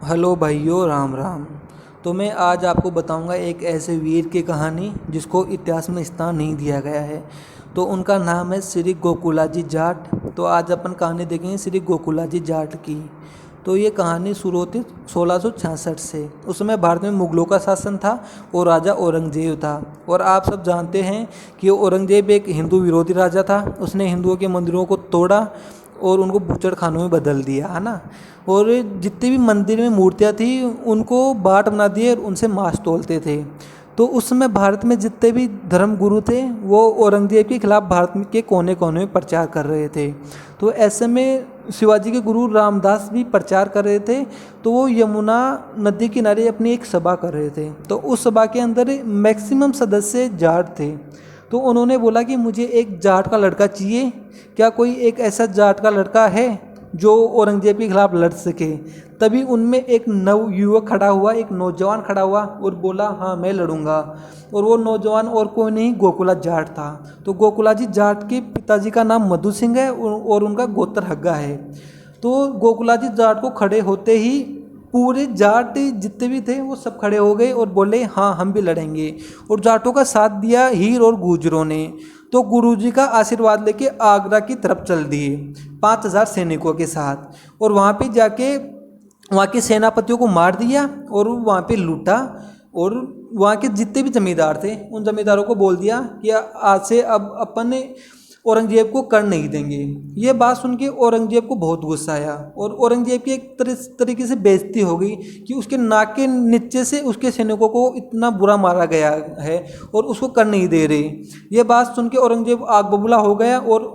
Hello भाइयों, राम राम। तो मैं आज आपको बताऊंगा एक ऐसे वीर की कहानी जिसको इतिहास में स्थान नहीं दिया गया है। तो उनका नाम है श्री गोकुलाजी जाट। तो आज अपन कहानी देखेंगे श्री गोकुलाजी जाट की। तो ये कहानी शुरू होती 1666 से। उस समय भारत में मुगलों का शासन था और राजा औरंगजेब था। और आप सब जानते हैं कि औरंगजेब एक हिंदू विरोधी राजा था। उसने हिंदुओं के मंदिरों को तोड़ा और उनको बूचड़ खानों में बदल दिया, है ना। और जितने भी मंदिर में मूर्तियाँ थी उनको बाट बना दिए और उनसे मांस तोलते थे। तो उस समय भारत में जितने भी धर्म गुरु थे वो औरंगजेब के खिलाफ भारत के कोने कोने में प्रचार कर रहे थे। तो ऐसे में शिवाजी के गुरु रामदास भी प्रचार कर रहे थे। तो वो यमुना नदी किनारे अपनी एक सभा कर रहे थे। तो उस सभा के अंदर मैक्सिमम सदस्य जाट थे। तो उन्होंने बोला कि मुझे एक जाट का लड़का चाहिए। क्या कोई एक ऐसा जाट का लड़का है जो औरंगजेब के खिलाफ लड़ सके। तभी उनमें एक नव युवक खड़ा हुआ, एक नौजवान खड़ा हुआ और बोला, हाँ मैं लड़ूंगा। और वो नौजवान और कोई नहीं, गोकुला जाट था। तो गोकुला जी जाट के पिताजी का नाम मधु सिंह है और उनका गोत्र हग्गा है। तो गोकुला जी जाट को खड़े होते ही पूरे जाट जितने भी थे वो सब खड़े हो गए और बोले, हाँ हम भी लड़ेंगे। और जाटों का साथ दिया हीर और गुर्जरों ने। तो गुरुजी का आशीर्वाद लेके आगरा की तरफ चल दिए 5,000 सैनिकों के साथ। और वहाँ पे जाके वहाँ के सेनापतियों को मार दिया और वहाँ पे लूटा। और वहाँ के जितने भी जमींदार थे उन जमींदारों को बोल दिया कि आज से अब अपन औरंगजेब को कर नहीं देंगे। ये बात सुन के औरंगजेब को बहुत गुस्सा आया और औरंगजेब की एक तरीके से बेइज्जती हो गई कि उसके नाक के नीचे से उसके सैनिकों को इतना बुरा मारा गया है और उसको कर नहीं दे रहे। ये बात सुन के औरंगजेब आग बबूला हो गया और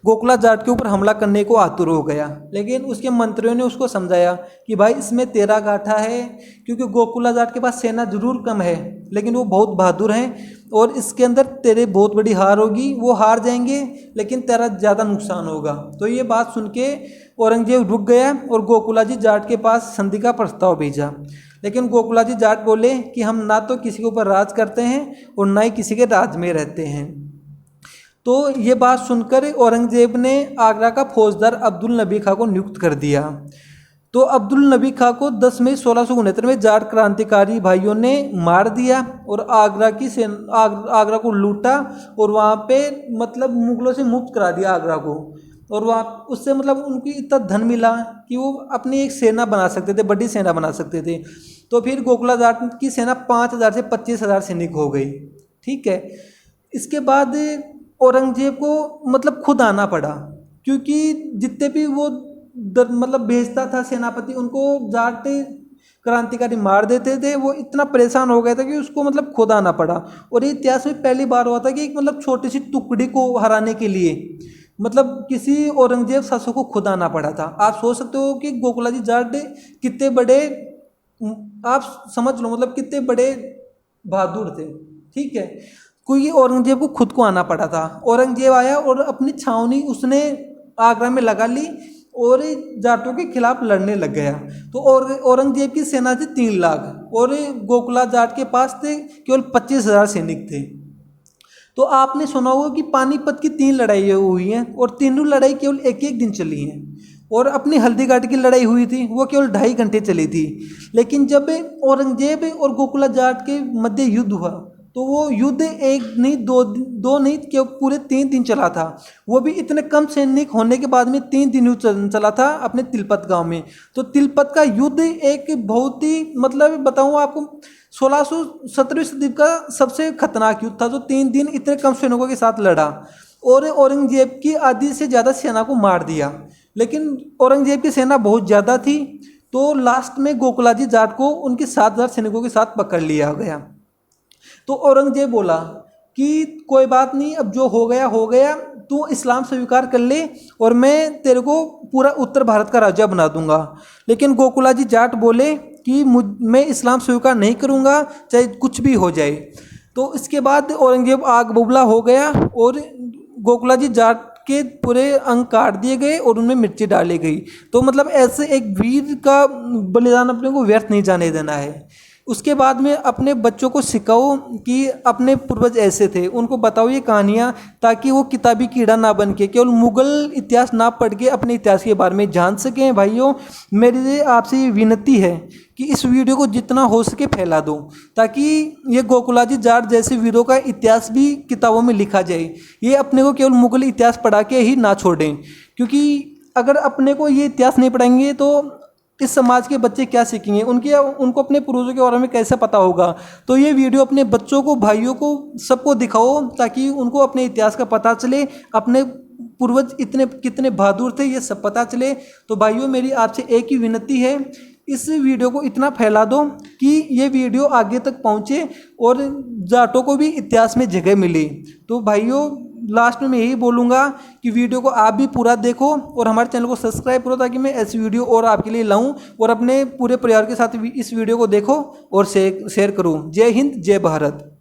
गोकुला जाट के ऊपर हमला करने को आतुर हो गया। लेकिन उसके मंत्रियों ने उसको समझाया कि भाई इसमें तेरा घाटा है, क्योंकि गोकुला जाट के पास सेना जरूर कम है लेकिन वो बहुत बहादुर हैं और इसके अंदर तेरे बहुत बड़ी हार होगी। वो हार जाएंगे लेकिन तेरा ज़्यादा नुकसान होगा। तो ये बात सुन के औरंगजेब रुक गया और गोकुला जी जाट के पास संधि का प्रस्ताव भेजा। लेकिन गोकुला जी जाट बोले कि हम ना तो किसी के ऊपर राज करते हैं और ना ही किसी के राज में रहते हैं। तो ये बात सुनकर औरंगजेब ने आगरा का फौजदार अब्दुल नबी खां को नियुक्त कर दिया। तो अब्दुल नबी खां को 10 मई 1669 में जाट क्रांतिकारी भाइयों ने मार दिया और आगरा को लूटा और वहाँ पे मतलब मुगलों से मुक्त करा दिया आगरा को। और वहाँ उससे मतलब उनको इतना धन मिला कि वो अपनी एक सेना बना सकते थे, बड़ी सेना बना सकते थे। तो फिर गोकुला जाट की सेना 5,000 से 25,000 सैनिक हो गई। ठीक है। इसके बाद औरंगजेब को मतलब खुद आना पड़ा, क्योंकि जितने भी वो मतलब भेजता था सेनापति उनको जाट क्रांतिकारी मार देते थे। वो इतना परेशान हो गया था कि उसको मतलब खुद आना पड़ा। और ये इतिहास में पहली बार हुआ था कि एक मतलब छोटी सी टुकड़ी को हराने के लिए मतलब किसी औरंगजेब शासक को खुद आना पड़ा था। आप सोच सकते हो कि गोकुलाजी जाट कितने बड़े, आप समझ लो मतलब कितने बड़े बहादुर थे। ठीक है। क्योंकि औरंगजेब को खुद को आना पड़ा था। औरंगजेब आया और अपनी छावनी उसने आगरा में लगा ली और जाटों के खिलाफ लड़ने लग गया। तो औरंगजेब की सेना थी 3 लाख और गोकुला जाट के पास थे केवल 25,000 सैनिक थे। तो आपने सुना होगा कि पानीपत की 3 लड़ाई हुई हैं और तीनों लड़ाई केवल एक एक दिन चली हैं। और अपनी हल्दीघाटी की लड़ाई हुई थी वो केवल 2.5 घंटे चली थी। लेकिन जब औरंगजेब और गोकुला जाट के मध्य युद्ध हुआ तो वो युद्ध एक नहीं दो नहीं केवल पूरे 3 दिन चला था। वो भी इतने कम सैनिक होने के बाद में 3 दिन युद्ध चला था अपने तिलपत गांव में। तो तिलपत का युद्ध एक बहुत ही मतलब बताऊं आपको 17वीं सदी का सबसे खतरनाक युद्ध था, जो 3 दिन इतने कम सैनिकों के साथ लड़ा और औरंगजेब की आधी से ज़्यादा सेना को मार दिया। लेकिन औरंगजेब की सेना बहुत ज़्यादा थी। तो लास्ट में गोकुलाजी जाट को उनके 7,000 सैनिकों के साथ पकड़ लिया गया। तो औरंगजेब बोला कि कोई बात नहीं, अब जो हो गया हो गया, तू इस्लाम स्वीकार कर ले और मैं तेरे को पूरा उत्तर भारत का राजा बना दूंगा। लेकिन गोकुलाजी जाट बोले कि मैं इस्लाम स्वीकार नहीं करूंगा चाहे कुछ भी हो जाए। तो इसके बाद औरंगजेब आग बबूला हो गया और गोकुलाजी जाट के पूरे अंग काट दिए गए और उनमें मिर्ची डाली गई। तो मतलब ऐसे एक वीर का बलिदान अपने को व्यर्थ नहीं जाने देना है। उसके बाद में अपने बच्चों को सिखाओ कि अपने पूर्वज ऐसे थे, उनको बताओ ये कहानियाँ, ताकि वो किताबी कीड़ा ना बन के केवल मुगल इतिहास ना पढ़ के अपने इतिहास के बारे में जान सकें। भाइयों, मेरी आपसे ये विनती है कि इस वीडियो को जितना हो सके फैला दो, ताकि ये गोकुलाजी जाट जैसे वीरों का इतिहास भी किताबों में लिखा जाए। ये अपने को केवल मुगल इतिहास पढ़ा के ही ना छोड़ें, क्योंकि अगर अपने को ये इतिहास नहीं पढ़ाएंगे तो इस समाज के बच्चे क्या सीखेंगे, उनको अपने पूर्वजों के बारे में कैसे पता होगा। तो ये वीडियो अपने बच्चों को, भाइयों को, सबको दिखाओ, ताकि उनको अपने इतिहास का पता चले, अपने पूर्वज इतने कितने बहादुर थे ये सब पता चले। तो भाइयों, मेरी आपसे एक ही विनती है, इस वीडियो को इतना फैला दो कि ये वीडियो आगे तक पहुँचे और जाटों को भी इतिहास में जगह मिले। तो भाइयों, लास्ट में मैं यही बोलूँगा कि वीडियो को आप भी पूरा देखो और हमारे चैनल को सब्सक्राइब करो, ताकि मैं ऐसी वीडियो और आपके लिए लाऊं, और अपने पूरे परिवार के साथ इस वीडियो को देखो और शेयर करूँ। जय हिंद, जय भारत।